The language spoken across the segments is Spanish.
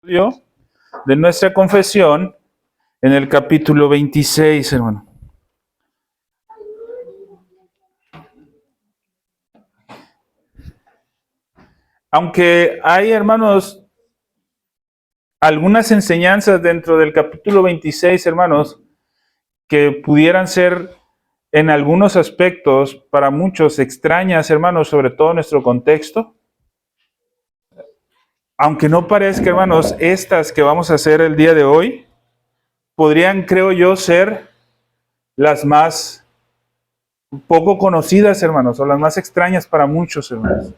De nuestra confesión en el capítulo 26, hermano. Aunque hay, hermanos, algunas enseñanzas dentro del capítulo 26, hermanos, que pudieran ser en algunos aspectos para muchos extrañas, hermanos, sobre todo en nuestro contexto. Aunque no parezca, hermanos, estas que vamos a hacer el día de hoy, podrían, creo yo, ser las más poco conocidas, hermanos, o las más extrañas para muchos, hermanos.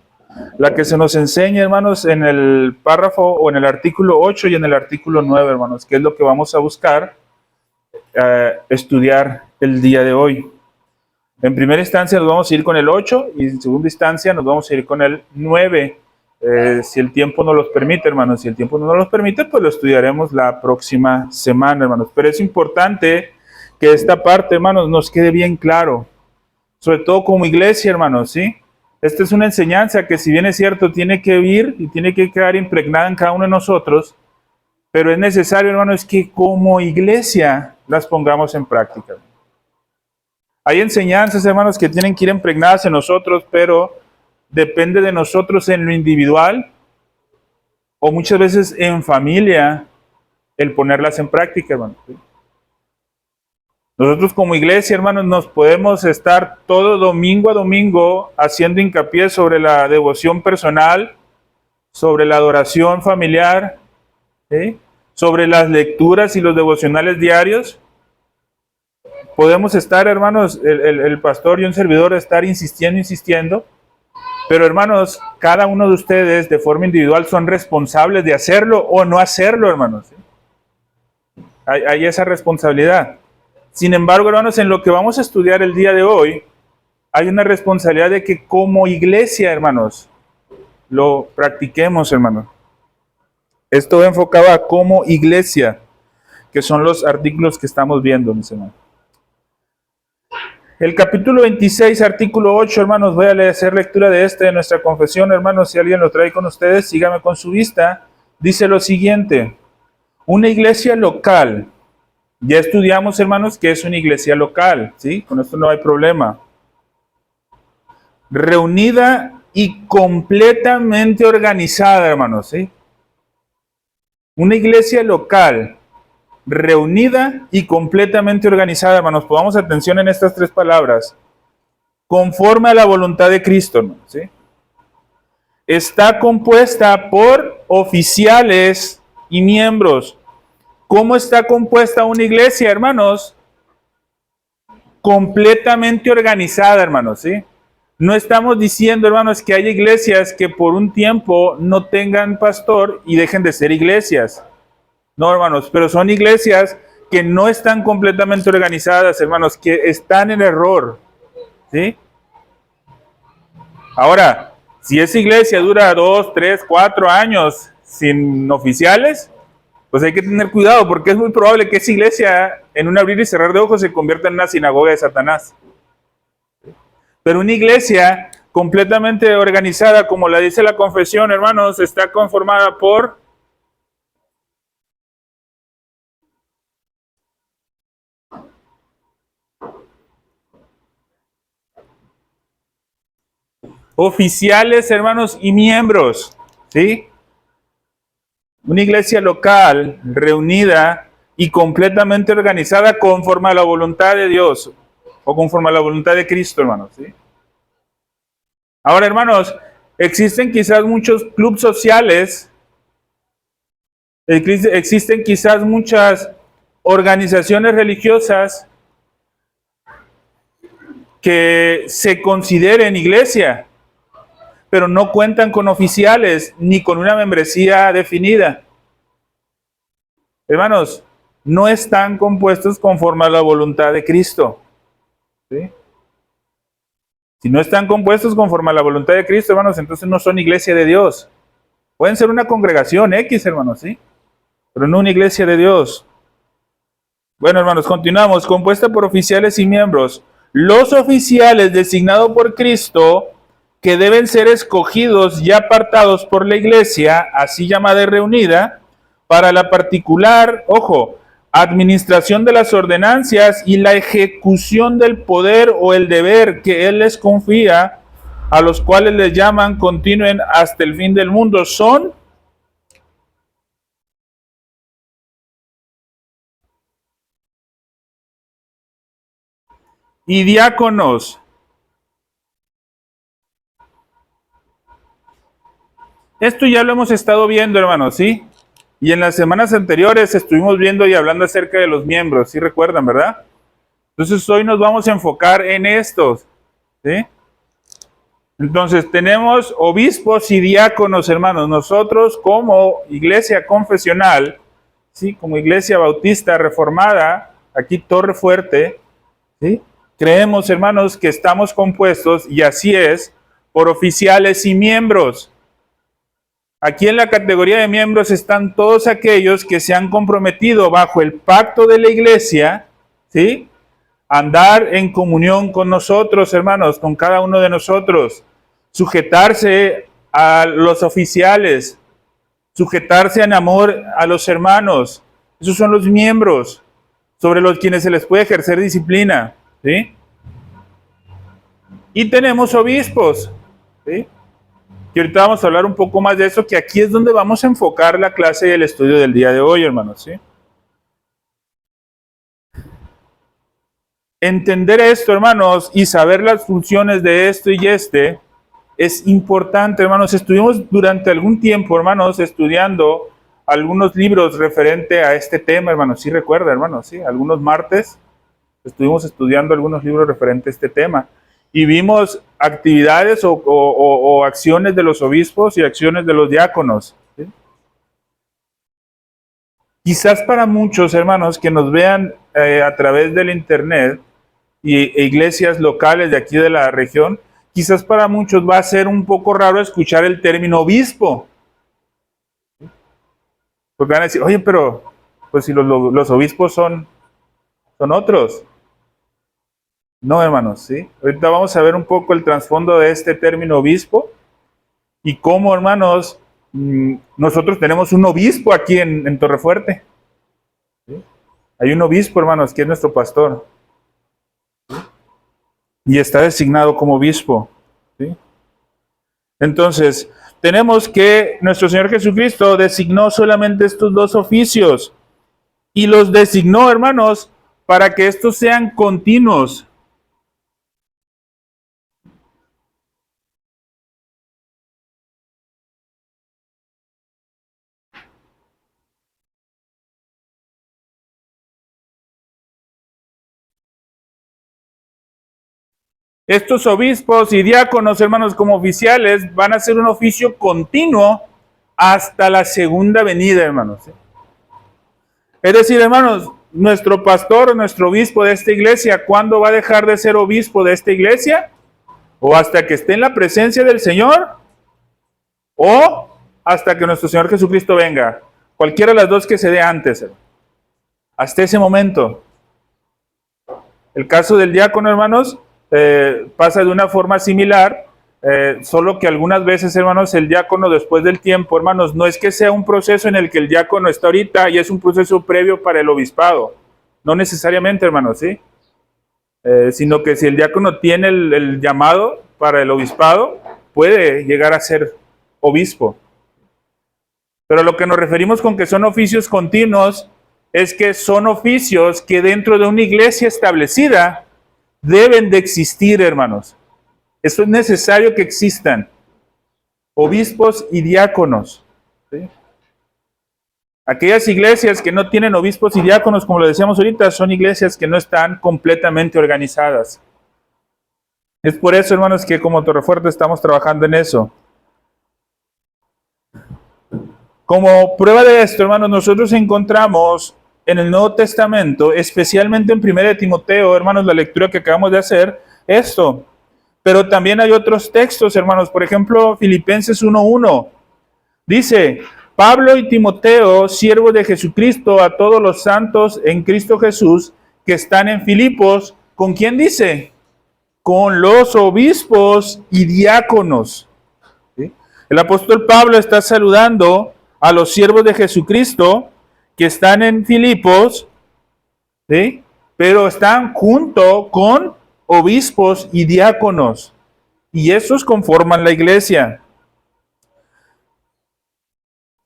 La que se nos enseña, hermanos, en el párrafo o en el artículo 8 y en el artículo 9, hermanos, que es lo que vamos a buscar estudiar el día de hoy. En primera instancia nos vamos a ir con el 8 y en segunda instancia nos vamos a ir con el 9. Si el tiempo nos los permite, hermanos. Si el tiempo no nos los permite, pues lo estudiaremos la próxima semana, hermanos. Pero es importante que esta parte, hermanos, nos quede bien claro. Sobre todo como iglesia, hermanos, ¿sí? Esta es una enseñanza que, si bien es cierto, tiene que vivir y tiene que quedar impregnada en cada uno de nosotros, pero es necesario, hermanos, que como iglesia las pongamos en práctica. Hay enseñanzas, hermanos, que tienen que ir impregnadas en nosotros, pero depende de nosotros en lo individual o muchas veces en familia el ponerlas en práctica, hermanos. Nosotros como iglesia, hermanos, nos podemos estar todo domingo a domingo haciendo hincapié sobre la devoción personal, sobre la adoración familiar, ¿sí? Sobre las lecturas y los devocionales diarios. Podemos estar, hermanos, el pastor y un servidor estar insistiendo, pero, hermanos, cada uno de ustedes de forma individual son responsables de hacerlo o no hacerlo, hermanos, ¿sí? Hay esa responsabilidad. Sin embargo, hermanos, en lo que vamos a estudiar el día de hoy, hay una responsabilidad de que como iglesia, hermanos, lo practiquemos, hermanos. Esto enfocaba a como iglesia, que son los artículos que estamos viendo, mis hermanos. El capítulo 26, artículo 8, hermanos, voy a hacer lectura de nuestra confesión, hermanos. Si alguien lo trae con ustedes, sígame con su vista. Dice lo siguiente: una iglesia local. Ya estudiamos, hermanos, que es una iglesia local, ¿sí? Con esto no hay problema. Reunida y completamente organizada, hermanos, ¿sí? Una iglesia local, reunida y completamente organizada, hermanos. Pongamos atención en estas tres palabras. Conforme a la voluntad de Cristo, hermanos, ¿sí? Está compuesta por oficiales y miembros. ¿Cómo está compuesta una iglesia, hermanos? Completamente organizada, hermanos, ¿sí? No estamos diciendo, hermanos, que hay iglesias que por un tiempo no tengan pastor y dejen de ser iglesias. No, hermanos, pero son iglesias que no están completamente organizadas, hermanos, que están en error, ¿sí? Ahora, si esa iglesia dura 2, 3, 4 años sin oficiales, pues hay que tener cuidado, porque es muy probable que esa iglesia, en un abrir y cerrar de ojos, se convierta en una sinagoga de Satanás. Pero una iglesia completamente organizada, como la dice la confesión, hermanos, está conformada por oficiales, hermanos, y miembros, ¿sí? Una iglesia local, reunida y completamente organizada conforme a la voluntad de Dios, o conforme a la voluntad de Cristo, hermanos, ¿sí? Ahora, hermanos, existen quizás muchos clubes sociales, existen quizás muchas organizaciones religiosas que se consideren iglesia, pero no cuentan con oficiales ni con una membresía definida. Hermanos, no están compuestos conforme a la voluntad de Cristo, ¿sí? Si no están compuestos conforme a la voluntad de Cristo, hermanos, entonces no son iglesia de Dios. Pueden ser una congregación X, hermanos, ¿sí? Pero no una iglesia de Dios. Bueno, hermanos, continuamos. Compuesta por oficiales y miembros. Los oficiales designados por Cristo, que deben ser escogidos y apartados por la iglesia, así llamada y reunida, para la particular, ojo, administración de las ordenanzas y la ejecución del poder o el deber que Él les confía, a los cuales les llaman continúen hasta el fin del mundo, son y diáconos. Esto ya lo hemos estado viendo, hermanos, ¿sí? Y en las semanas anteriores estuvimos viendo y hablando acerca de los miembros, ¿sí recuerdan, verdad? Entonces hoy nos vamos a enfocar en estos, ¿sí? Entonces tenemos obispos y diáconos, hermanos. Nosotros como iglesia confesional, ¿sí? Como iglesia bautista reformada, aquí Torre Fuerte, ¿sí? Creemos, hermanos, que estamos compuestos, y así es, por oficiales y miembros. Aquí en la categoría de miembros están todos aquellos que se han comprometido bajo el pacto de la iglesia, ¿sí? Andar en comunión con nosotros, hermanos, con cada uno de nosotros, sujetarse a los oficiales, sujetarse en amor a los hermanos. Esos son los miembros sobre los quienes se les puede ejercer disciplina, ¿sí? Y tenemos obispos, ¿sí? Y ahorita vamos a hablar un poco más de eso, que aquí es donde vamos a enfocar la clase y el estudio del día de hoy, hermanos, ¿sí? Entender esto, hermanos, y saber las funciones de esto y este, es importante, hermanos. Estuvimos durante algún tiempo, hermanos, estudiando algunos libros referente a este tema, hermanos. ¿Sí recuerda, hermanos? ¿Sí? Algunos martes estuvimos estudiando algunos libros referente a este tema. Y vimos actividades o acciones de los obispos y acciones de los diáconos, ¿sí? Quizás para muchos, hermanos, que nos vean a través del internet e iglesias locales de aquí de la región, quizás para muchos va a ser un poco raro escuchar el término obispo. Porque van a decir, oye, pero pues si los obispos son otros. No, hermanos, ¿sí? Ahorita vamos a ver un poco el trasfondo de este término obispo y cómo, hermanos, nosotros tenemos un obispo aquí en Torrefuerte. ¿Sí? Hay un obispo, hermanos, que es nuestro pastor. ¿Sí? Y está designado como obispo. ¿Sí? Entonces, tenemos que nuestro Señor Jesucristo designó solamente estos dos oficios y los designó, hermanos, para que estos sean continuos. Estos obispos y diáconos, hermanos, como oficiales, van a hacer un oficio continuo hasta la segunda venida, hermanos. Es decir, hermanos, nuestro pastor, nuestro obispo de esta iglesia, ¿cuándo va a dejar de ser obispo de esta iglesia? ¿O hasta que esté en la presencia del Señor? ¿O hasta que nuestro Señor Jesucristo venga? Cualquiera de las dos que se dé antes. Hasta ese momento. El caso del diácono, hermanos, pasa de una forma similar, solo que algunas veces, hermanos, el diácono después del tiempo, hermanos, no es que sea un proceso en el que el diácono está ahorita y es un proceso previo para el obispado. No necesariamente, hermanos, ¿sí? Sino que si el diácono tiene el llamado para el obispado, puede llegar a ser obispo. Pero lo que nos referimos con que son oficios continuos es que son oficios que dentro de una iglesia establecida deben de existir, hermanos. Eso es necesario que existan. Obispos y diáconos. ¿Sí? Aquellas iglesias que no tienen obispos y diáconos, como lo decíamos ahorita, son iglesias que no están completamente organizadas. Es por eso, hermanos, que como Torrefuerte estamos trabajando en eso. Como prueba de esto, hermanos, nosotros encontramos en el Nuevo Testamento, especialmente en 1 Timoteo, hermanos, la lectura que acabamos de hacer, esto. Pero también hay otros textos, hermanos. Por ejemplo, Filipenses 1:1. Dice, Pablo y Timoteo, siervos de Jesucristo, a todos los santos en Cristo Jesús, que están en Filipos, ¿con quién dice? Con los obispos y diáconos. ¿Sí? El apóstol Pablo está saludando a los siervos de Jesucristo que están en Filipos, ¿sí? Pero están junto con obispos y diáconos, y esos conforman la iglesia.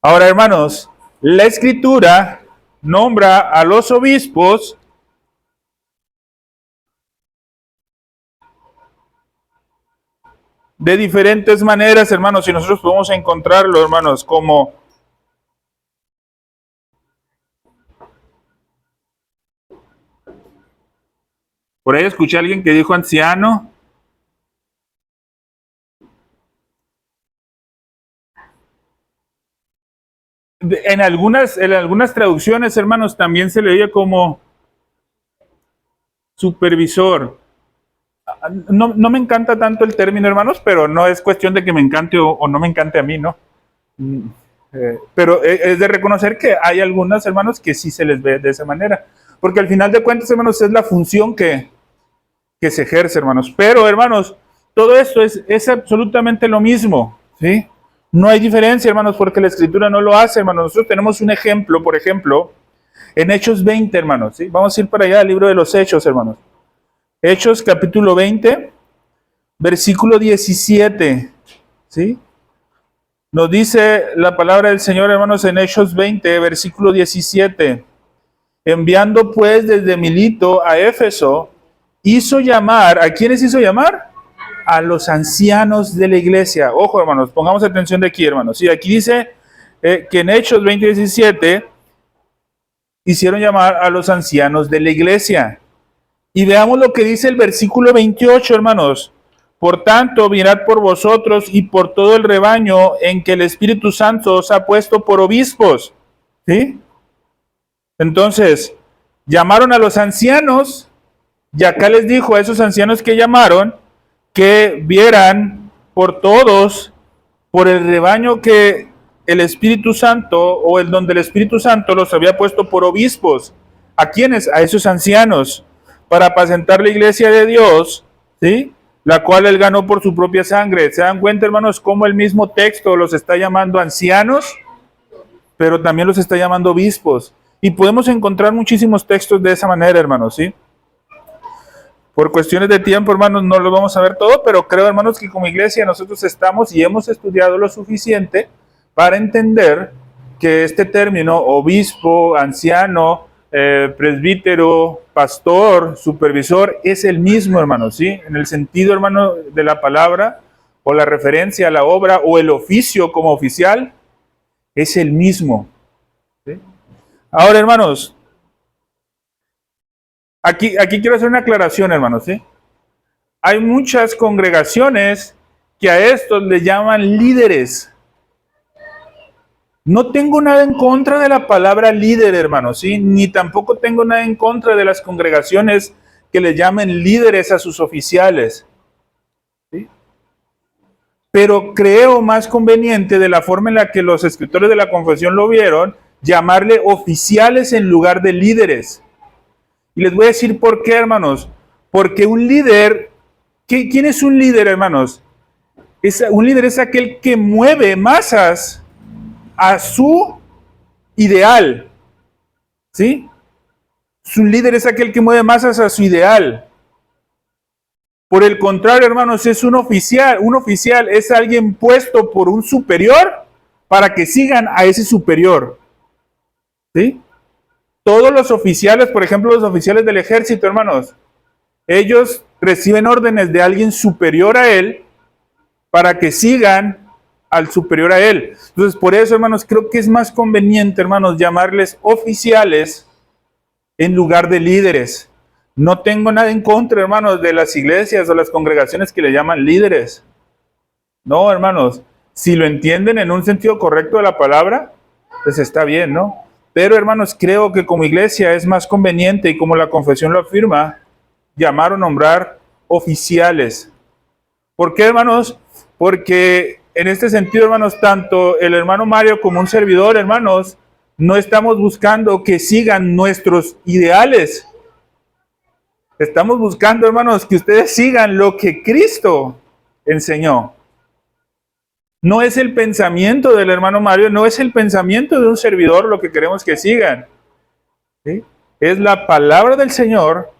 Ahora, hermanos, la Escritura nombra a los obispos de diferentes maneras, hermanos, y nosotros podemos encontrarlo, hermanos, como por ahí escuché a alguien que dijo anciano. En algunas traducciones, hermanos, también se le oye como supervisor. No me encanta tanto el término, hermanos, pero no es cuestión de que me encante o no me encante a mí, ¿no? Pero es de reconocer que hay algunos hermanos que sí se les ve de esa manera. Porque al final de cuentas, hermanos, es la función que se ejerce, hermanos. Pero, hermanos, todo esto es absolutamente lo mismo, ¿sí? No hay diferencia, hermanos, porque la Escritura no lo hace, hermanos. Nosotros tenemos un ejemplo, por ejemplo, en Hechos 20, hermanos, ¿sí? Vamos a ir para allá al libro de los Hechos, hermanos. Hechos capítulo 20, versículo 17, ¿sí? Nos dice la palabra del Señor, hermanos, en Hechos 20, versículo 17. Enviando pues desde Milito a Éfeso, hizo llamar, ¿a quiénes hizo llamar? A los ancianos de la iglesia. Ojo, hermanos, pongamos atención de aquí, hermanos. Sí, aquí dice que en Hechos 20, 17 hicieron llamar a los ancianos de la iglesia. Y veamos lo que dice el versículo 28, hermanos. Por tanto, mirad por vosotros y por todo el rebaño en que el Espíritu Santo os ha puesto por obispos. ¿Sí? Entonces, llamaron a los ancianos, y acá les dijo a esos ancianos que llamaron, que vieran por todos, por el rebaño que el Espíritu Santo, o el donde el Espíritu Santo los había puesto por obispos. ¿A quiénes? A esos ancianos, para apacentar la iglesia de Dios, ¿sí? La cual él ganó por su propia sangre. ¿Se dan cuenta, hermanos, cómo el mismo texto los está llamando ancianos, pero también los está llamando obispos? Y podemos encontrar muchísimos textos de esa manera, hermanos, ¿sí? Por cuestiones de tiempo, hermanos, no lo vamos a ver todo, pero creo, hermanos, que como iglesia nosotros estamos y hemos estudiado lo suficiente para entender que este término, obispo, anciano, presbítero, pastor, supervisor, es el mismo, hermanos, ¿sí? En el sentido, hermano, de la palabra, o la referencia a la obra, o el oficio como oficial, es el mismo, ¿sí? Ahora, hermanos, aquí quiero hacer una aclaración, hermanos, ¿sí? Hay muchas congregaciones que a estos le llaman líderes. No tengo nada en contra de la palabra líder, hermanos, ¿sí? Ni tampoco tengo nada en contra de las congregaciones que le llamen líderes a sus oficiales, ¿sí? Pero creo más conveniente, de la forma en la que los escritores de la confesión lo vieron, llamarle oficiales en lugar de líderes. Y les voy a decir por qué, hermanos. Porque un líder, ¿quién es un líder, hermanos? Un líder es aquel que mueve masas a su ideal, ¿sí? Un líder es aquel que mueve masas a su ideal. Por el contrario, hermanos, es un oficial. Un oficial es alguien puesto por un superior para que sigan a ese superior, ¿sí? Todos los oficiales, por ejemplo, los oficiales del ejército, hermanos, ellos reciben órdenes de alguien superior a él para que sigan al superior a él. Entonces, por eso, hermanos, creo que es más conveniente, hermanos, llamarles oficiales en lugar de líderes. No tengo nada en contra, hermanos, de las iglesias o las congregaciones que le llaman líderes. No, hermanos, si lo entienden en un sentido correcto de la palabra, pues está bien, ¿no? Pero, hermanos, creo que como iglesia es más conveniente, y como la confesión lo afirma, llamar o nombrar oficiales. ¿Por qué, hermanos? Porque en este sentido, hermanos, tanto el hermano Mario como un servidor, hermanos, no estamos buscando que sigan nuestros ideales. Estamos buscando, hermanos, que ustedes sigan lo que Cristo enseñó. No es el pensamiento del hermano Mario, no es el pensamiento de un servidor lo que queremos que sigan. ¿Sí? Es la palabra del Señor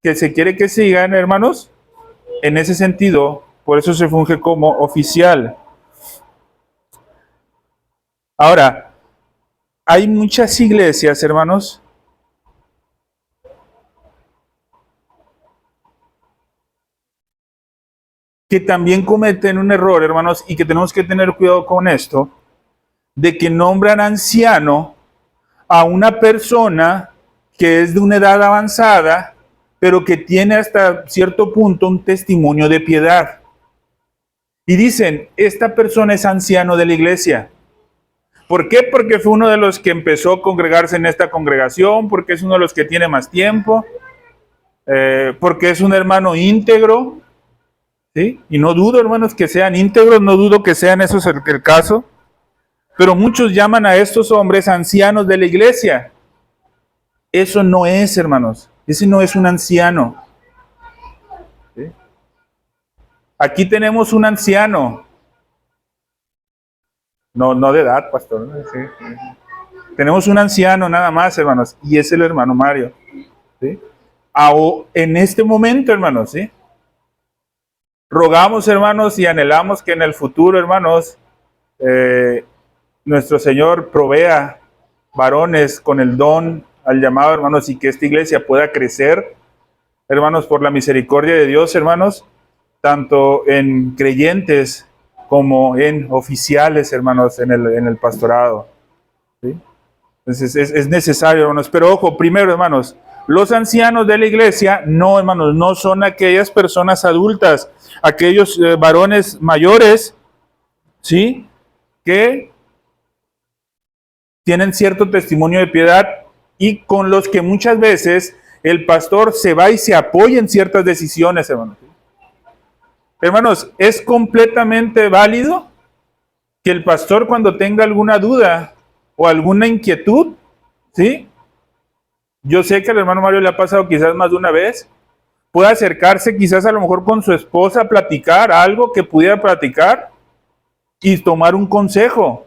que se quiere que sigan, hermanos. En ese sentido, por eso se funge como oficial. Ahora, hay muchas iglesias, hermanos, que también cometen un error, hermanos, y que tenemos que tener cuidado con esto, de que nombran anciano a una persona que es de una edad avanzada, pero que tiene hasta cierto punto un testimonio de piedad. Y dicen, esta persona es anciano de la iglesia. ¿Por qué? Porque fue uno de los que empezó a congregarse en esta congregación, porque es uno de los que tiene más tiempo, porque es un hermano íntegro, ¿sí? Y no dudo, hermanos, que sean íntegros, no dudo que sean esos el caso, pero muchos llaman a estos hombres ancianos de la iglesia. Eso no es, hermanos, ese no es un anciano. ¿Sí? Aquí tenemos un anciano, no de edad, pastor. Sí. Tenemos un anciano nada más, hermanos, y es el hermano Mario. ¿Sí? En este momento, hermanos, ¿sí? Rogamos, hermanos, y anhelamos que en el futuro, hermanos, nuestro Señor provea varones con el don al llamado, hermanos, y que esta iglesia pueda crecer, hermanos, por la misericordia de Dios, hermanos, tanto en creyentes como en oficiales, hermanos, en el pastorado. ¿Sí? Entonces es necesario, hermanos. Pero ojo, primero, hermanos, los ancianos de la iglesia, no, hermanos, no son aquellas personas adultas, aquellos varones mayores, ¿sí? Que tienen cierto testimonio de piedad y con los que muchas veces el pastor se va y se apoya en ciertas decisiones, hermanos. Hermanos, es completamente válido que el pastor, cuando tenga alguna duda o alguna inquietud, ¿sí? Yo sé que al hermano Mario le ha pasado quizás más de una vez, puede acercarse quizás a lo mejor con su esposa a platicar algo que pudiera platicar y tomar un consejo.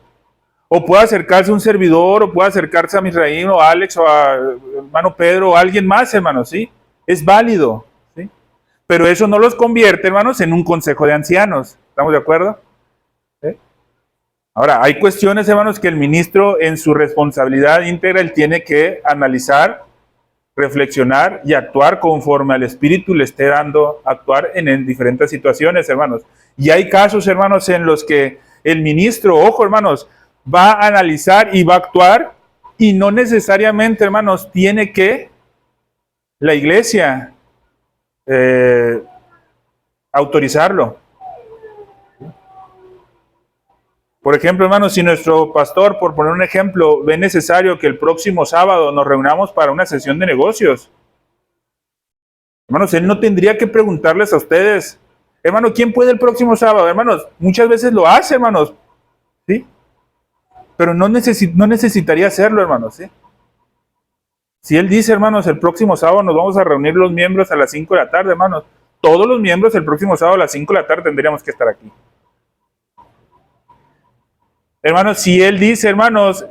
O puede acercarse a un servidor, o puede acercarse a Misraín, o a Alex, o a hermano Pedro, o a alguien más, hermanos, ¿sí? Es válido, ¿sí? Pero eso no los convierte, hermanos, en un consejo de ancianos. ¿Estamos de acuerdo? ¿Sí? Ahora, hay cuestiones, hermanos, que el ministro en su responsabilidad íntegra, él tiene que analizar, reflexionar y actuar conforme al Espíritu le esté dando actuar en diferentes situaciones, hermanos. Y hay casos, hermanos, en los que el ministro, ojo, hermanos, va a analizar y va a actuar y no necesariamente, hermanos, tiene que la iglesia autorizarlo. Por ejemplo, hermanos, si nuestro pastor, por poner un ejemplo, ve necesario que el próximo sábado nos reunamos para una sesión de negocios, hermanos, él no tendría que preguntarles a ustedes, hermano, ¿quién puede el próximo sábado? Hermanos, muchas veces lo hace, hermanos, ¿sí? Pero no necesitaría hacerlo, hermanos, ¿sí? Si él dice, hermanos, el próximo sábado nos vamos a reunir los miembros a las 5 de la tarde, hermanos, todos los miembros el próximo sábado a las 5 de la tarde tendríamos que estar aquí. Hermanos, si él dice, hermanos,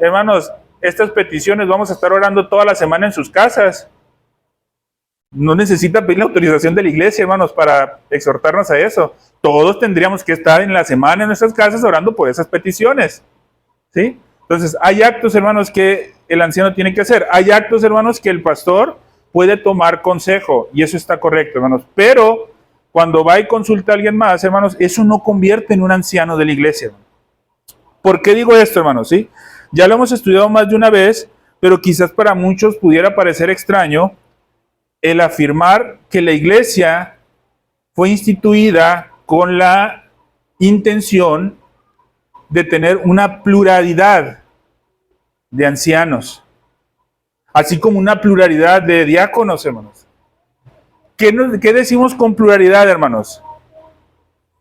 estas peticiones vamos a estar orando toda la semana en sus casas, no necesita pedir la autorización de la iglesia, hermanos, para exhortarnos a eso. Todos tendríamos que estar en la semana en nuestras casas orando por esas peticiones, ¿sí? Entonces, hay actos, hermanos, que el anciano tiene que hacer. Hay actos, hermanos, que el pastor puede tomar consejo, y eso está correcto, hermanos. Pero, cuando va y consulta a alguien más, hermanos, eso no convierte en un anciano de la iglesia. ¿Por qué digo esto, hermanos? ¿Sí? Ya lo hemos estudiado más de una vez, pero quizás para muchos pudiera parecer extraño el afirmar que la iglesia fue instituida con la intención de tener una pluralidad de ancianos, así como una pluralidad de diáconos, hermanos. ¿Qué decimos con pluralidad, hermanos?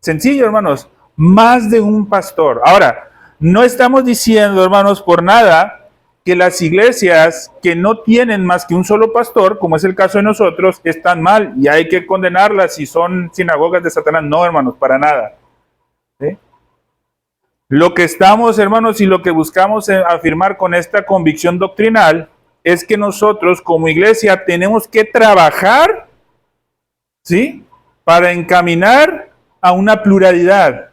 Sencillo, hermanos, más de un pastor. Ahora, no estamos diciendo, hermanos, por nada que las iglesias que no tienen más que un solo pastor, como es el caso de nosotros, están mal y hay que condenarlas si son sinagogas de Satanás. No, hermanos, para nada. ¿Sí? Lo que estamos, hermanos, y lo que buscamos afirmar con esta convicción doctrinal es que nosotros como iglesia tenemos que trabajar, ¿sí?, para encaminar a una pluralidad,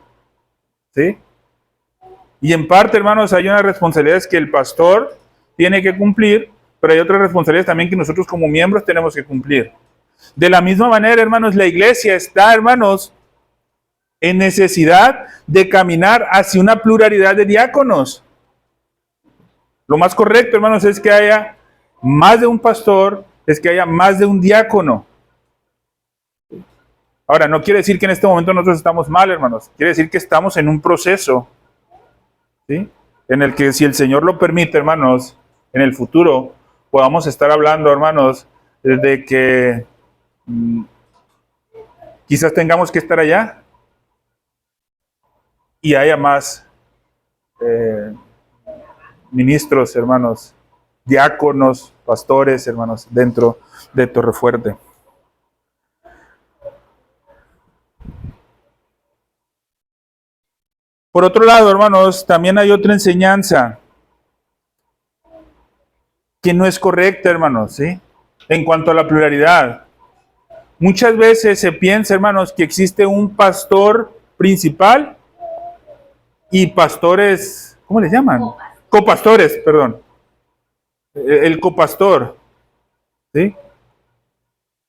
¿sí? Y en parte, hermanos, hay unas responsabilidades que el pastor tiene que cumplir, pero hay otras responsabilidades también que nosotros como miembros tenemos que cumplir. De la misma manera, hermanos, la iglesia está, hermanos, en necesidad de caminar hacia una pluralidad de diáconos. Lo más correcto, hermanos, es que haya más de un pastor, es que haya más de un diácono. Ahora, no quiere decir que en este momento nosotros estamos mal, hermanos. Quiere decir que estamos en un proceso, ¿sí?, en el que, si el Señor lo permite, hermanos, en el futuro podamos estar hablando, hermanos, de que quizás tengamos que estar allá y haya más ministros, hermanos, diáconos, pastores, hermanos, dentro de Torrefuerte. Por otro lado, hermanos, también hay otra enseñanza que no es correcta, hermanos, ¿sí?, en cuanto a la pluralidad. Muchas veces se piensa, hermanos, que existe un pastor principal y pastores, ¿cómo les llaman? Copastores, perdón. El copastor, ¿sí?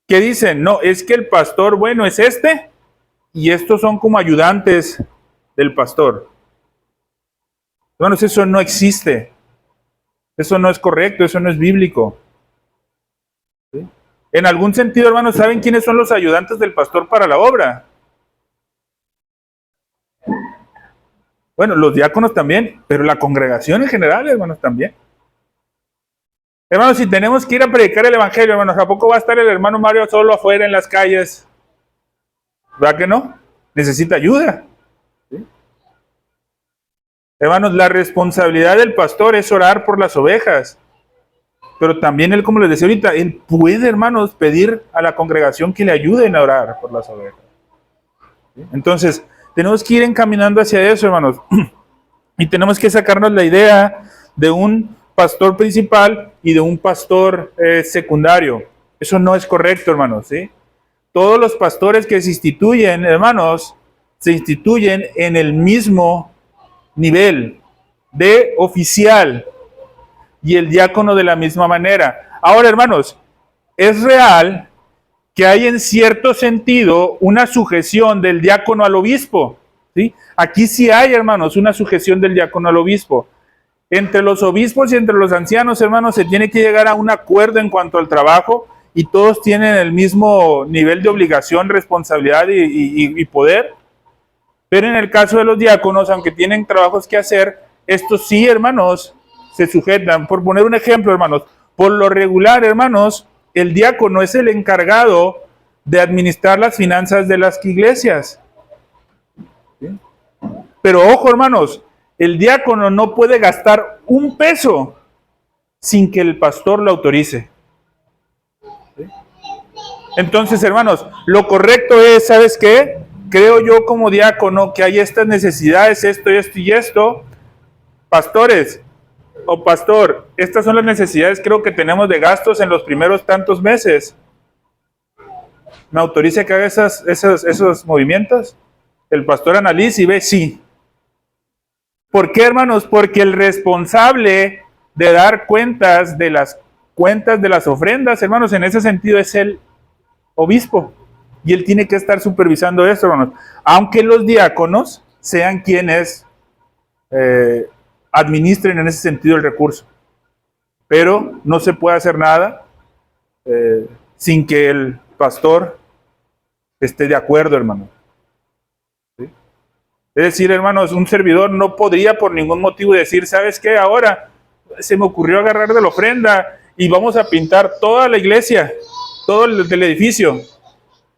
¿Qué dicen? No, es que el pastor bueno es este y estos son como ayudantes del pastor. Hermanos, eso no existe. Eso no es correcto, eso no es bíblico. ¿Sí? En algún sentido, hermanos, ¿saben quiénes son los ayudantes del pastor para la obra? Bueno, los diáconos también, pero la congregación en general, hermanos, también. Hermanos, si tenemos que ir a predicar el evangelio, hermanos, ¿a poco va a estar el hermano Mario solo afuera en las calles? ¿Verdad que no? Necesita ayuda. ¿Sí? Hermanos, la responsabilidad del pastor es orar por las ovejas. Pero también él, como les decía ahorita, él puede, hermanos, pedir a la congregación que le ayuden a orar por las ovejas. ¿Sí? Entonces, tenemos que ir encaminando hacia eso, hermanos. Y tenemos que sacarnos la idea de un pastor principal y de un pastor secundario. Eso no es correcto, hermanos, ¿sí? Todos los pastores que se instituyen, hermanos, se instituyen en el mismo nivel de oficial y el diácono de la misma manera. Ahora, hermanos, es real que hay en cierto sentido una sujeción del diácono al obispo, ¿sí? Aquí sí hay, hermanos, una sujeción del diácono al obispo. Entre los obispos y entre los ancianos, hermanos, se tiene que llegar a un acuerdo en cuanto al trabajo y todos tienen el mismo nivel de obligación, responsabilidad y poder. Pero en el caso de los diáconos, aunque tienen trabajos que hacer, estos sí, hermanos, se sujetan. Por poner un ejemplo, hermanos, por lo regular, hermanos, el diácono es el encargado de administrar las finanzas de las iglesias. ¿Sí? Pero ojo, hermanos, el diácono no puede gastar un peso sin que el pastor lo autorice. ¿Sí? Entonces, hermanos, lo correcto es, ¿sabes qué? Creo yo como diácono que hay estas necesidades, esto y esto y esto. Pastores o pastor, estas son las necesidades creo que tenemos de gastos en los primeros tantos meses. ¿Me autoriza que haga esos movimientos? El pastor analiza y ve, sí. ¿Por qué, hermanos? Porque el responsable de dar cuentas de las ofrendas, hermanos, en ese sentido es el obispo. Y él tiene que estar supervisando esto, hermanos. Aunque los diáconos sean quienes administren en ese sentido el recurso. Pero no se puede hacer nada sin que el pastor esté de acuerdo, hermano. ¿Sí? Es decir, hermanos, un servidor no podría por ningún motivo decir, ¿sabes qué? Ahora se me ocurrió agarrar de la ofrenda y vamos a pintar toda la iglesia, todo el edificio,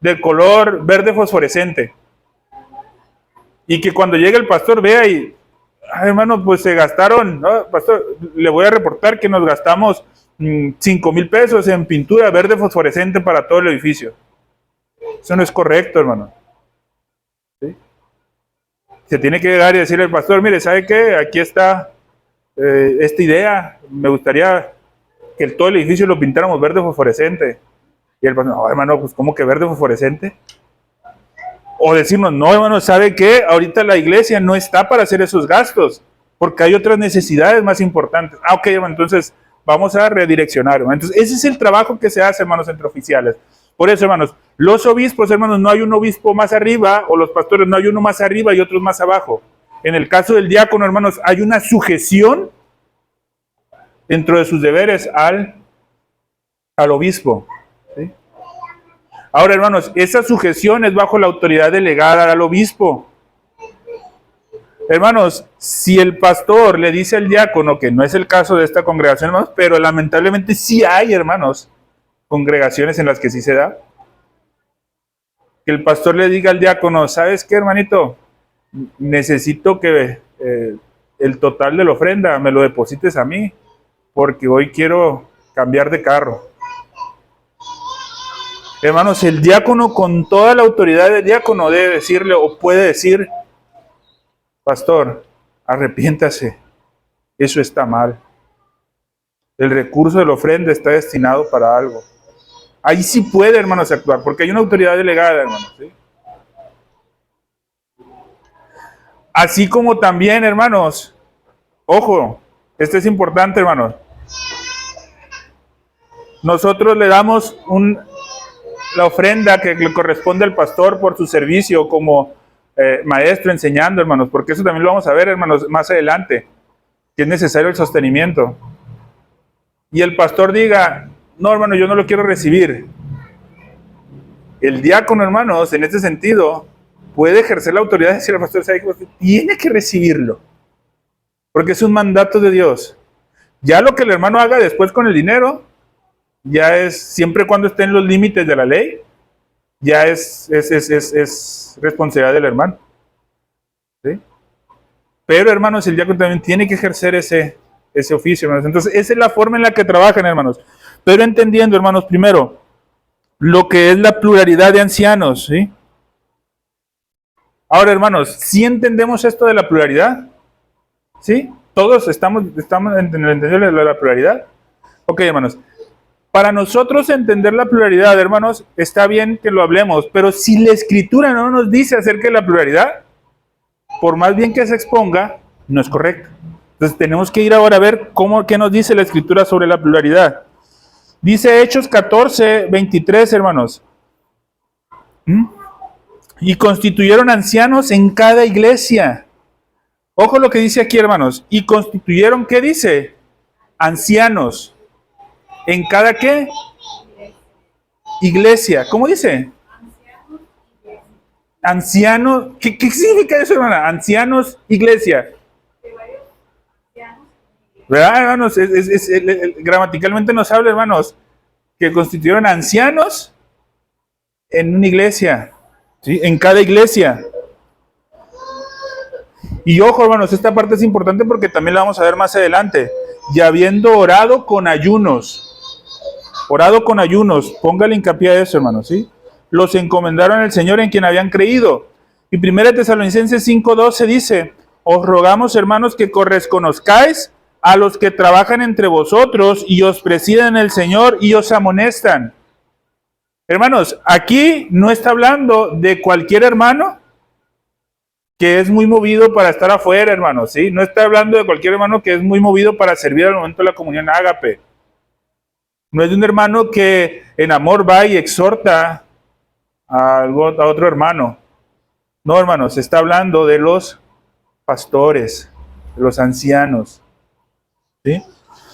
del color verde fosforescente. Y que cuando llegue el pastor vea y, hermano, pues se gastaron, ¿no? Pastor, le voy a reportar que nos gastamos 5,000 pesos en pintura verde fosforescente para todo el edificio. Eso no es correcto, hermano. ¿Sí? Se tiene que llegar y decirle al pastor, mire, ¿sabe qué? Aquí está esta idea, me gustaría que todo el edificio lo pintáramos verde fosforescente. Y el pastor, no, hermano, pues ¿cómo que verde fosforescente? O decirnos, no, hermano, ¿sabe qué? Ahorita la iglesia no está para hacer esos gastos, porque hay otras necesidades más importantes. Ah, ok, hermano, entonces vamos a redireccionar, hermano. Entonces, ese es el trabajo que se hace, hermanos, entre oficiales. Por eso, hermanos, los obispos, hermanos, no hay un obispo más arriba, o los pastores, no hay uno más arriba y otros más abajo. En el caso del diácono, hermanos, hay una sujeción dentro de sus deberes al obispo. ¿Sí? Ahora, hermanos, esa sujeción es bajo la autoridad delegada al obispo. Hermanos, si el pastor le dice al diácono, que no es el caso de esta congregación, hermanos, pero lamentablemente sí hay, hermanos, congregaciones en las que sí se da, que el pastor le diga al diácono, ¿sabes qué, hermanito? Necesito que el total de la ofrenda me lo deposites a mí, porque hoy quiero cambiar de carro. Hermanos, el diácono con toda la autoridad del diácono debe decirle o puede decir, pastor, arrepiéntase, eso está mal. El recurso de la ofrenda está destinado para algo. Ahí sí puede, hermanos, actuar, porque hay una autoridad delegada, hermanos. ¿Sí? Así como también, hermanos, ojo, esto es importante, hermanos. Nosotros le damos la ofrenda que le corresponde al pastor por su servicio como maestro enseñando, hermanos, porque eso también lo vamos a ver, hermanos, más adelante, que es necesario el sostenimiento. Y el pastor diga, no, hermano, yo no lo quiero recibir. El diácono, hermanos, en este sentido, puede ejercer la autoridad de decir al pastor, ¿sabe qué? Tiene que recibirlo, porque es un mandato de Dios. Ya lo que el hermano haga después con el dinero, ya es, siempre y cuando esté en los límites de la ley, ya es responsabilidad del hermano. ¿Sí? Pero, hermanos, el diácono también tiene que ejercer ese oficio, hermanos. Entonces, esa es la forma en la que trabajan, hermanos. Pero entendiendo, hermanos, primero, lo que es la pluralidad de ancianos, ¿sí? Ahora, hermanos, ¿sí entendemos esto de la pluralidad? ¿Sí? ¿Todos estamos entendiendo la pluralidad? Ok, hermanos. Para nosotros entender la pluralidad, hermanos, está bien que lo hablemos, pero si la Escritura no nos dice acerca de la pluralidad, por más bien que se exponga, no es correcto. Entonces tenemos que ir ahora a ver qué nos dice la Escritura sobre la pluralidad. Dice Hechos 14, 23, hermanos. Y constituyeron ancianos en cada iglesia. Ojo lo que dice aquí, hermanos. Y constituyeron, ¿qué dice? Ancianos. ¿En cada qué? Iglesia. ¿Cómo dice? Ancianos. ¿Qué significa eso, hermana? Ancianos, iglesia. ¿Verdad, hermanos? Gramaticalmente nos habla, hermanos, que constituyeron ancianos en una iglesia. ¿Sí? En cada iglesia. Y ojo, hermanos, esta parte es importante porque también la vamos a ver más adelante. Y habiendo orado con ayunos. Orado con ayunos, póngale hincapié a eso, hermanos, ¿sí? Los encomendaron al Señor en quien habían creído. Y 1 Tesalonicenses 5:12 dice, os rogamos, hermanos, que reconozcáis a los que trabajan entre vosotros y os presiden el Señor y os amonestan. Hermanos, aquí no está hablando de cualquier hermano que es muy movido para estar afuera, hermanos, ¿sí? No está hablando de cualquier hermano que es muy movido para servir al momento de la comunión ágape. No es de un hermano que en amor va y exhorta a otro hermano. No, hermanos, se está hablando de los pastores, de los ancianos. ¿Sí?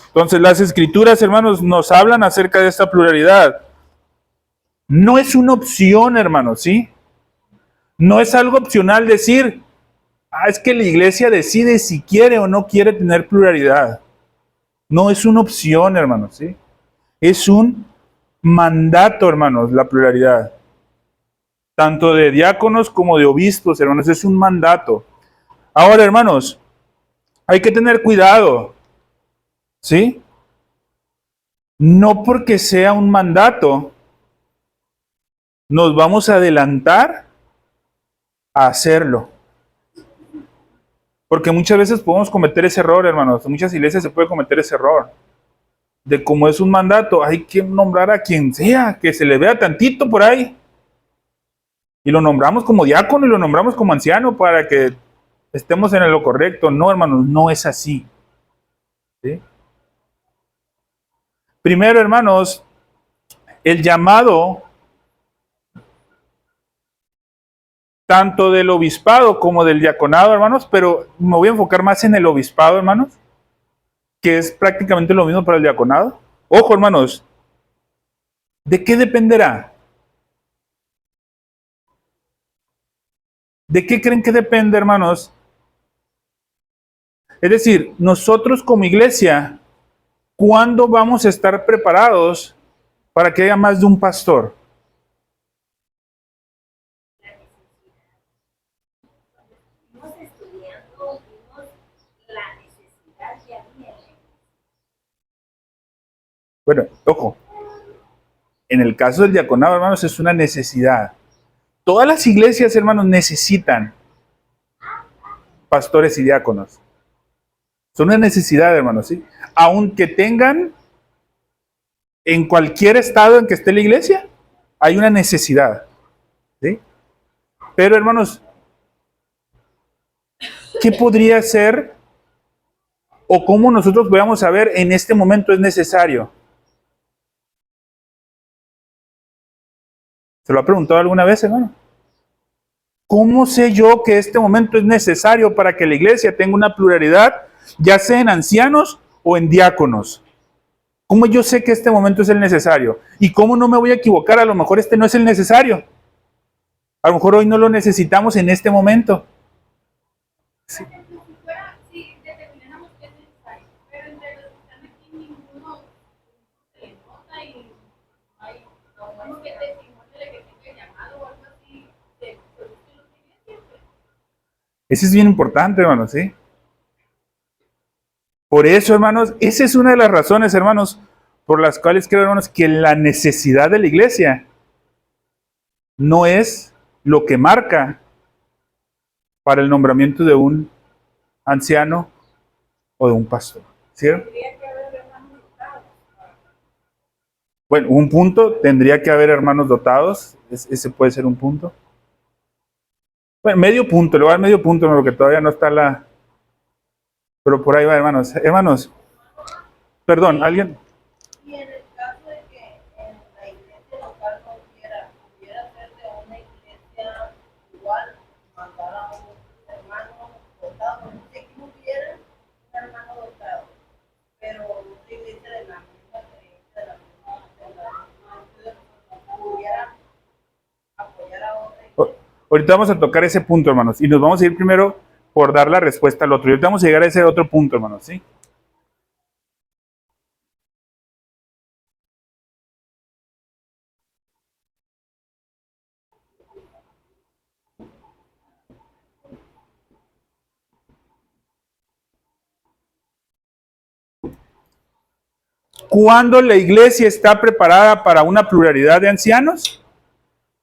Entonces, las escrituras, hermanos, nos hablan acerca de esta pluralidad. No es una opción, hermanos, ¿sí? No es algo opcional decir, es que la iglesia decide si quiere o no quiere tener pluralidad. No es una opción, hermanos, ¿sí? Es un mandato, hermanos, la pluralidad. Tanto de diáconos como de obispos, hermanos, es un mandato. Ahora, hermanos, hay que tener cuidado, ¿sí? No porque sea un mandato, nos vamos a adelantar a hacerlo. Porque muchas veces podemos cometer ese error, hermanos. En muchas iglesias se puede cometer ese error. De como es un mandato, hay que nombrar a quien sea, que se le vea tantito por ahí. Y lo nombramos como diácono y lo nombramos como anciano para que estemos en lo correcto. No, hermanos, no es así. ¿Sí? Primero, hermanos, el llamado tanto del obispado como del diaconado, hermanos, pero me voy a enfocar más en el obispado, hermanos, que es prácticamente lo mismo para el diaconado. Ojo, hermanos, ¿de qué dependerá? ¿De qué creen que depende, hermanos? Es decir, nosotros como iglesia, ¿cuándo vamos a estar preparados para que haya más de un pastor? Bueno, ojo, en el caso del diaconado, hermanos, es una necesidad. Todas las iglesias, hermanos, necesitan pastores y diáconos. Son una necesidad, hermanos, ¿sí? Aunque tengan en cualquier estado en que esté la iglesia, hay una necesidad, ¿sí? Pero, hermanos, ¿qué podría ser o cómo nosotros podemos saber en este momento es necesario? ¿Se lo ha preguntado alguna vez, hermano? ¿Cómo sé yo que este momento es necesario para que la iglesia tenga una pluralidad, ya sea en ancianos o en diáconos? ¿Cómo yo sé que este momento es el necesario? ¿Y cómo no me voy a equivocar? A lo mejor este no es el necesario. A lo mejor hoy no lo necesitamos en este momento. Sí. Eso es bien importante, hermanos, ¿sí? Por eso, hermanos, esa es una de las razones, hermanos, por las cuales creo, hermanos, que la necesidad de la iglesia no es lo que marca para el nombramiento de un anciano o de un pastor, ¿cierto? Bueno, un punto, tendría que haber hermanos dotados, ese puede ser un punto. Bueno, medio punto, le voy a dar medio punto, porque todavía no está la... Pero por ahí va, hermanos. Hermanos, perdón, ¿alguien? Ahorita vamos a tocar ese punto, hermanos, y nos vamos a ir primero por dar la respuesta al otro. Y ahorita vamos a llegar a ese otro punto, hermanos, ¿sí? ¿Cuándo la iglesia está preparada para una pluralidad de ancianos?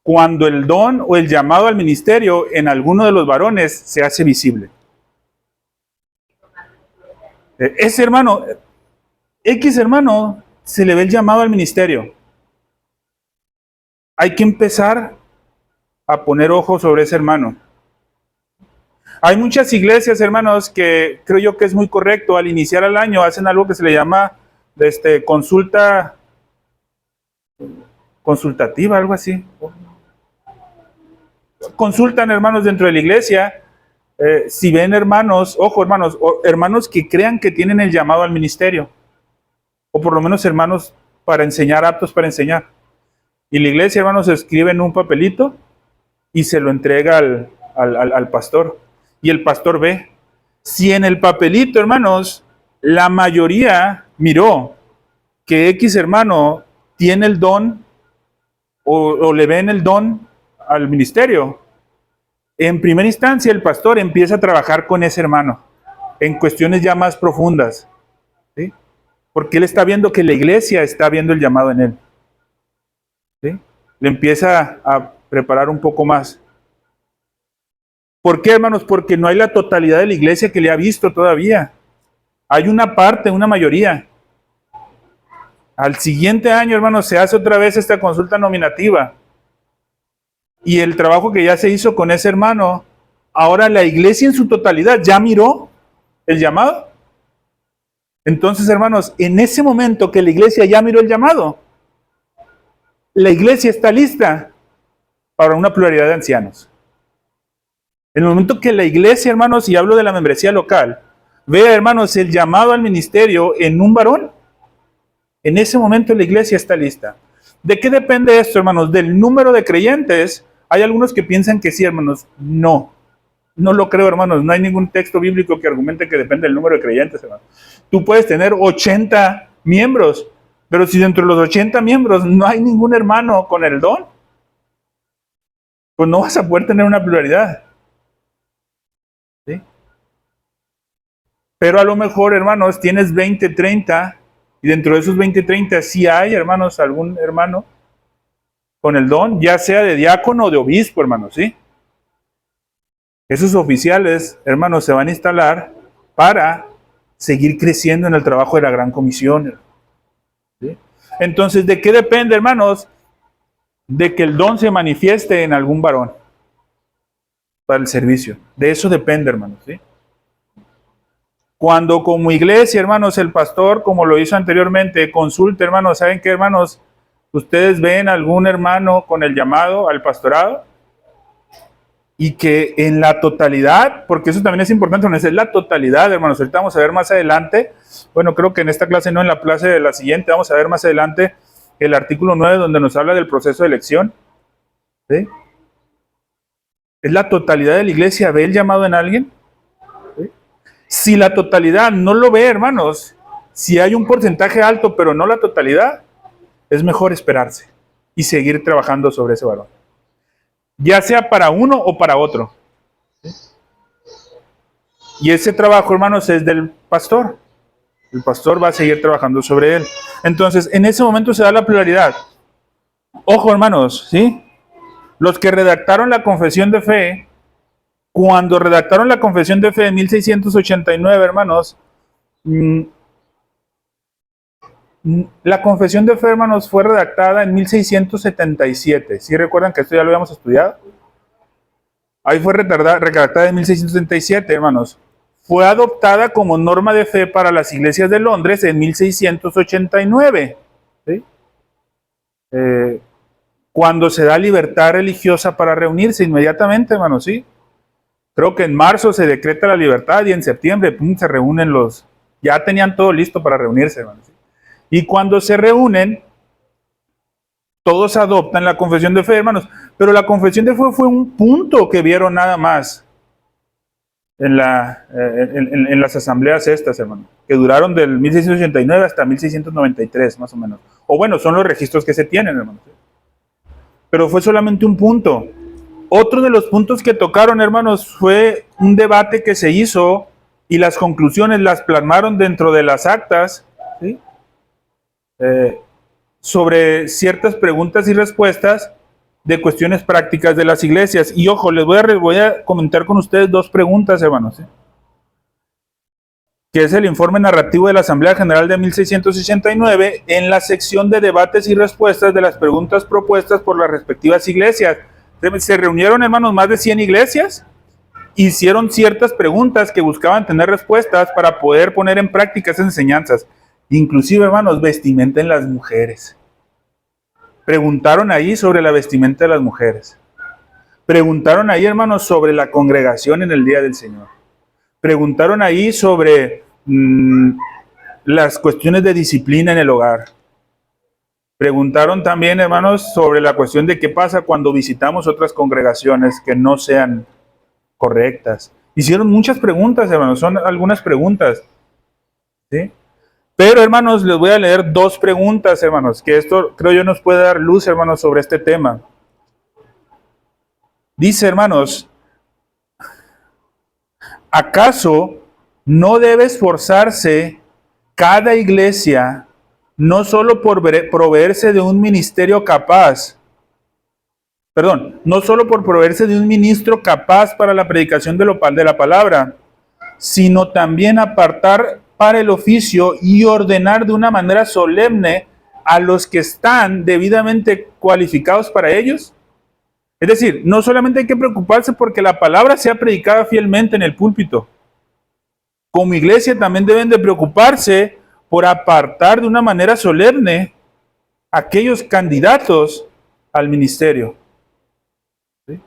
Cuando el don o el llamado al ministerio en alguno de los varones se hace visible. Ese hermano, X hermano, se le ve el llamado al ministerio. Hay que empezar a poner ojo sobre ese hermano. Hay muchas iglesias, hermanos, que creo yo que es muy correcto, al iniciar el año hacen algo que se le llama consulta consultativa, algo así. Consultan, hermanos, dentro de la iglesia, si ven hermanos, ojo, hermanos, hermanos que crean que tienen el llamado al ministerio, o por lo menos hermanos para enseñar, aptos para enseñar. Y la iglesia, hermanos, escribe en un papelito y se lo entrega al pastor. Y el pastor ve. Si en el papelito, hermanos, la mayoría miró que X hermano tiene el don o le ven el don al ministerio, en primera instancia el pastor empieza a trabajar con ese hermano en cuestiones ya más profundas, ¿sí? Porque él está viendo que la iglesia está viendo el llamado en él, ¿sí? Le empieza a preparar un poco más. ¿Por qué, hermanos? Porque no hay la totalidad de la iglesia que le ha visto todavía. Hay una parte, una mayoría. Al siguiente año, hermanos, se hace otra vez esta consulta nominativa. Y el trabajo que ya se hizo con ese hermano, ahora la iglesia en su totalidad ya miró el llamado. Entonces, hermanos, en ese momento que la iglesia ya miró el llamado, la iglesia está lista para una pluralidad de ancianos. En el momento que la iglesia, hermanos, y hablo de la membresía local, vea, hermanos, el llamado al ministerio en un varón, en ese momento la iglesia está lista. ¿De qué depende esto, hermanos? Del número de creyentes. Hay algunos que piensan que sí, hermanos. No lo creo, hermanos. No hay ningún texto bíblico que argumente que depende del número de creyentes, hermanos. Tú puedes tener 80 miembros, pero si dentro de los 80 miembros no hay ningún hermano con el don, pues no vas a poder tener una pluralidad. ¿Sí? Pero a lo mejor, hermanos, tienes 20, 30, y dentro de esos 20, 30 sí hay, hermanos, algún hermano con el don, ya sea de diácono o de obispo, hermanos, ¿sí? Esos oficiales, hermanos, se van a instalar para seguir creciendo en el trabajo de la Gran Comisión. ¿Sí? Entonces, ¿de qué depende, hermanos? De que el don se manifieste en algún varón para el servicio. De eso depende, hermanos, ¿sí? Cuando como iglesia, hermanos, el pastor, como lo hizo anteriormente, consulte, hermanos, ¿saben qué, hermanos? ¿Ustedes ven algún hermano con el llamado al pastorado? Y que en la totalidad, porque eso también es importante, no es la totalidad, hermanos. Ahorita vamos a ver más adelante, bueno, creo que en esta clase no, en la clase de la siguiente, vamos a ver más adelante el artículo 9, donde nos habla del proceso de elección. ¿Sí? ¿Es la totalidad de la iglesia? ¿Ve el llamado en alguien? ¿Sí? Si la totalidad no lo ve, hermanos, si hay un porcentaje alto, pero no la totalidad, es mejor esperarse y seguir trabajando sobre ese varón. Ya sea para uno o para otro. ¿Sí? Y ese trabajo, hermanos, es del pastor. El pastor va a seguir trabajando sobre él. Entonces, en ese momento se da la pluralidad. Ojo, hermanos, ¿sí? Los que redactaron la confesión de fe, cuando redactaron la confesión de fe en 1689, hermanos, la confesión de fe, hermanos, fue redactada en 1677. ¿Sí recuerdan que esto ya lo habíamos estudiado? Ahí fue redactada en 1677, hermanos. Fue adoptada como norma de fe para las iglesias de Londres en 1689. ¿Sí? Cuando se da libertad religiosa para reunirse inmediatamente, hermanos, ¿sí? Creo que en marzo se decreta la libertad y en septiembre se reúnen los... Ya tenían todo listo para reunirse, hermanos. ¿Sí? Y cuando se reúnen, todos adoptan la confesión de fe, hermanos. Pero la confesión de fe fue un punto que vieron nada más en las asambleas estas, hermanos, que duraron del 1689 hasta 1693, más o menos. O bueno, son los registros que se tienen, hermanos. Pero fue solamente un punto. Otro de los puntos que tocaron, hermanos, fue un debate que se hizo y las conclusiones las plasmaron dentro de las actas, ¿sí? Sobre ciertas preguntas y respuestas de cuestiones prácticas de las iglesias. Y ojo, les voy a comentar con ustedes dos preguntas, hermanos, ¿sí? Que es el informe narrativo de la Asamblea General de 1669 en la sección de debates y respuestas de las preguntas propuestas por las respectivas iglesias. Se reunieron, hermanos, más de 100 iglesias, hicieron ciertas preguntas que buscaban tener respuestas para poder poner en práctica esas enseñanzas. Inclusive, hermanos, vestimenta en las mujeres. Preguntaron ahí sobre la vestimenta de las mujeres. Preguntaron ahí, hermanos, sobre la congregación en el día del Señor. Preguntaron ahí sobre las cuestiones de disciplina en el hogar. Preguntaron también, hermanos, sobre la cuestión de qué pasa cuando visitamos otras congregaciones que no sean correctas. Hicieron muchas preguntas, hermanos, son algunas preguntas. ¿Sí? Pero, hermanos, les voy a leer dos preguntas, hermanos, que esto creo yo nos puede dar luz, hermanos, sobre este tema. Dice, hermanos, ¿acaso no debe esforzarse cada iglesia no solo por proveerse de un ministerio capaz, perdón, no solo por proveerse de un ministro capaz para la predicación de la palabra, sino también apartar para el oficio y ordenar de una manera solemne a los que están debidamente cualificados para ellos. Es decir, no solamente hay que preocuparse porque la palabra sea predicada fielmente en el púlpito. Como iglesia también deben de preocuparse por apartar de una manera solemne a aquellos candidatos al ministerio. ¿Sí?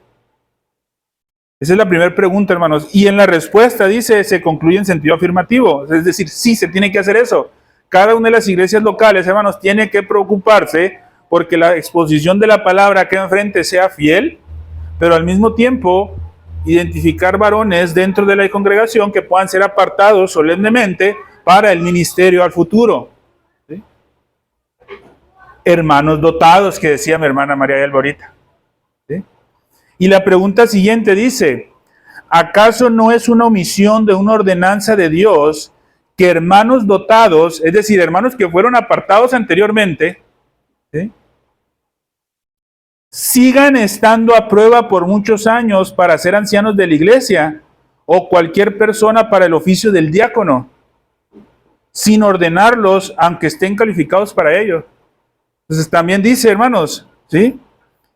Esa es la primera pregunta, hermanos. Y en la respuesta dice, se concluye en sentido afirmativo. Es decir, sí, se tiene que hacer eso. Cada una de las iglesias locales, hermanos, tiene que preocuparse porque la exposición de la palabra que enfrente sea fiel, pero al mismo tiempo identificar varones dentro de la congregación que puedan ser apartados solemnemente para el ministerio al futuro. ¿Sí? Hermanos dotados, que decía mi hermana María de Alborita. ¿Sí? Y la pregunta siguiente dice, ¿acaso no es una omisión de una ordenanza de Dios que hermanos dotados, es decir, hermanos que fueron apartados anteriormente, ¿sí?, sigan estando a prueba por muchos años para ser ancianos de la iglesia o cualquier persona para el oficio del diácono, sin ordenarlos aunque estén calificados para ello? Entonces también dice, hermanos, ¿sí?,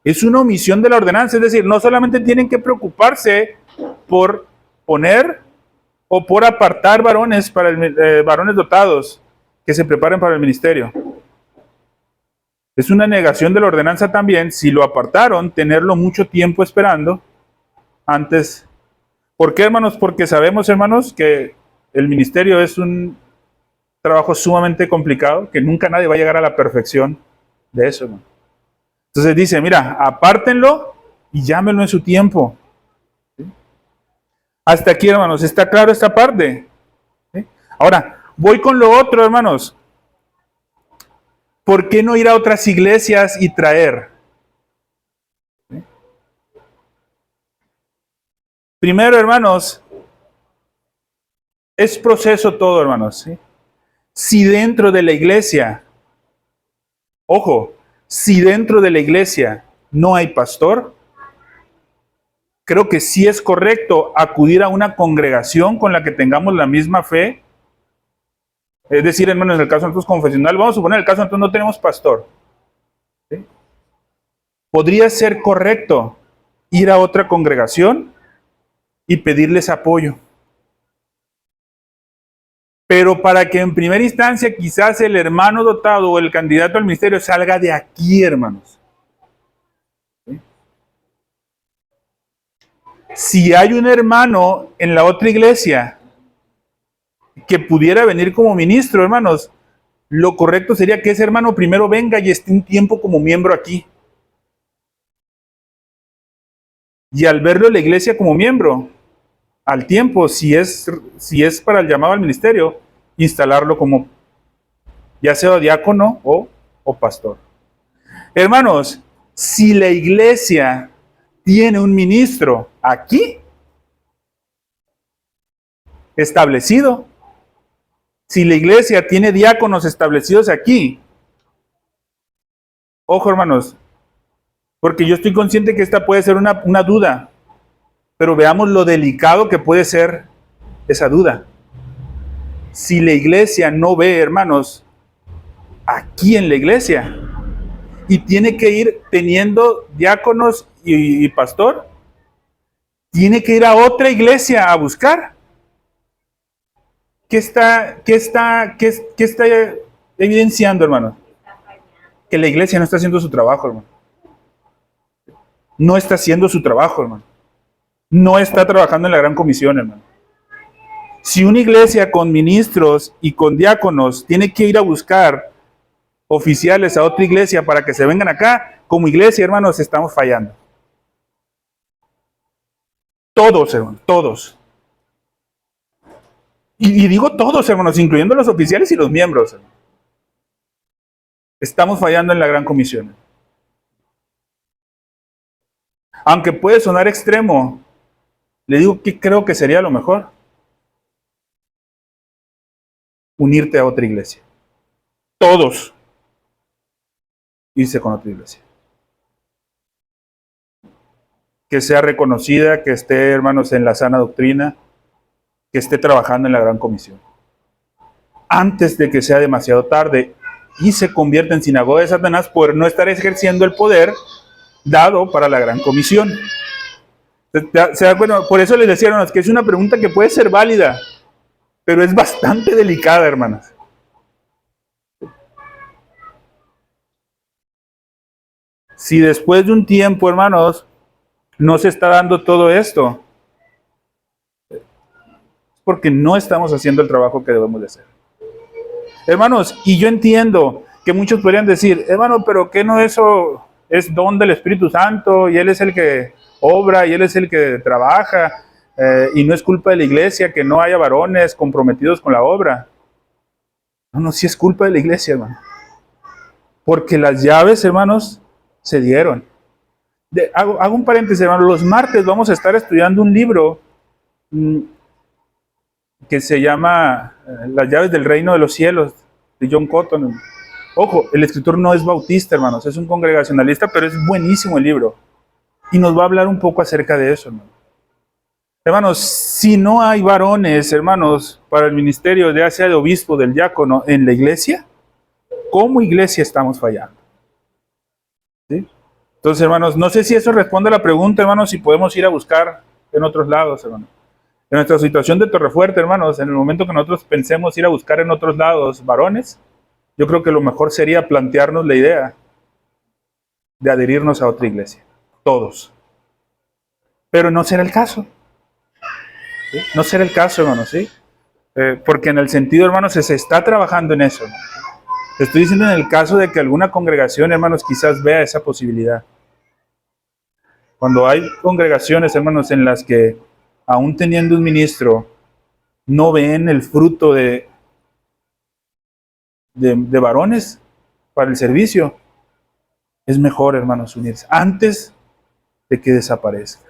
es una omisión de la ordenanza, es decir, no solamente tienen que preocuparse por poner o por apartar varones para varones dotados que se preparen para el ministerio. Es una negación de la ordenanza también, si lo apartaron, tenerlo mucho tiempo esperando antes. ¿Por qué, hermanos? Porque sabemos, hermanos, que el ministerio es un trabajo sumamente complicado, que nunca nadie va a llegar a la perfección de eso, hermano. Entonces dice, mira, apártenlo y llámenlo en su tiempo. ¿Sí? Hasta aquí, hermanos, ¿está claro esta parte? ¿Sí? Ahora, voy con lo otro, hermanos. ¿Por qué no ir a otras iglesias y traer? ¿Sí? Primero, hermanos, es proceso todo, hermanos. ¿Sí? Si dentro de la iglesia, ojo, si dentro de la iglesia no hay pastor, creo que sí es correcto acudir a una congregación con la que tengamos la misma fe. Es decir, hermanos, en el caso de nosotros confesional, vamos a suponer el caso de nosotros no tenemos pastor. ¿Sí? Podría ser correcto ir a otra congregación y pedirles apoyo. Pero para que en primera instancia quizás el hermano dotado o el candidato al ministerio salga de aquí, hermanos. ¿Sí? Si hay un hermano en la otra iglesia que pudiera venir como ministro, hermanos, lo correcto sería que ese hermano primero venga y esté un tiempo como miembro aquí. Y al verlo en la iglesia como miembro, al tiempo, si es para el llamado al ministerio, instalarlo como ya sea diácono o pastor. Hermanos, si la iglesia tiene un ministro aquí establecido, si la iglesia tiene diáconos establecidos aquí, ojo, hermanos, porque yo estoy consciente que esta puede ser una duda, pero veamos lo delicado que puede ser esa duda. Si la iglesia no ve, hermanos, aquí en la iglesia, y tiene que ir teniendo diáconos y pastor, tiene que ir a otra iglesia a buscar. ¿Qué está evidenciando, hermano? Que la iglesia no está haciendo su trabajo, hermano. No está haciendo su trabajo, hermano. No está trabajando en la gran comisión, hermano. Si una iglesia con ministros y con diáconos tiene que ir a buscar oficiales a otra iglesia para que se vengan acá, como iglesia, hermanos, estamos fallando. Todos, hermanos, todos. Y digo todos, hermanos, incluyendo los oficiales y los miembros, hermanos. Estamos fallando en la gran comisión. Aunque puede sonar extremo, le digo que creo que sería lo mejor. Unirte a otra iglesia. Todos irse con otra iglesia. que sea reconocida, que esté, hermanos, en la sana doctrina, que esté trabajando en la gran comisión. Antes de que sea demasiado tarde y se convierta en sinagoga de Satanás por no estar ejerciendo el poder dado para la gran comisión. Bueno, por eso les decía, hermanos, que es una pregunta que puede ser válida, pero es bastante delicada, hermanas. Si después de un tiempo, hermanos, no se está dando todo esto, es porque no estamos haciendo el trabajo que debemos de hacer. Hermanos, y yo entiendo que muchos podrían decir, hermano, pero ¿qué no eso es don del Espíritu Santo y Él es el que obra y Él es el que trabaja y no es culpa de la iglesia que no haya varones comprometidos con la obra? No, no, sí es culpa de la iglesia, hermano. Porque las llaves, hermanos, se dieron. Hago un paréntesis, hermano. Los martes vamos a estar estudiando un libro que se llama Las llaves del reino de los cielos, de John Cotton. Ojo, el escritor no es bautista, hermanos, es un congregacionalista, pero es buenísimo el libro. Y nos va a hablar un poco acerca de eso, hermanos. Hermanos, si no hay varones, hermanos, para el ministerio, ya sea de obispo, del diácono, en la iglesia, ¿cómo iglesia estamos fallando? ¿Sí? Entonces, hermanos, no sé si eso responde a la pregunta, hermanos, si podemos ir a buscar en otros lados, hermanos. En nuestra situación de Torrefuerte, hermanos, en el momento que nosotros pensemos ir a buscar en otros lados varones, yo creo que lo mejor sería plantearnos la idea de adherirnos a otra iglesia, todos. Pero no será el caso. ¿Sí? No será el caso, hermanos, ¿sí? Porque en el sentido, hermanos, se está trabajando en eso. Estoy diciendo en el caso de que alguna congregación, hermanos, quizás vea esa posibilidad. Cuando hay congregaciones, hermanos, en las que, aún teniendo un ministro, no ven el fruto de varones para el servicio, es mejor, hermanos, unirse antes de que desaparezca.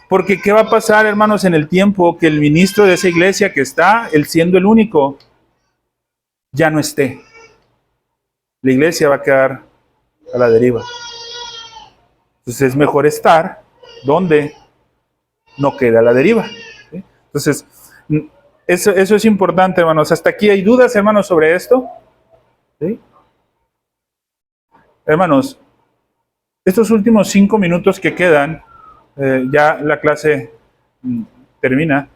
Porque ¿qué va a pasar, hermanos, en el tiempo que el ministro de esa iglesia que está, él siendo el único, ya no esté? La iglesia va a quedar a la deriva. Entonces es mejor estar donde no queda a la deriva. ¿Sí? Entonces, eso es importante, hermanos. ¿Hasta aquí hay dudas, hermanos, sobre esto? ¿Sí? Hermanos, estos últimos 5 minutos que quedan, ya la clase termina.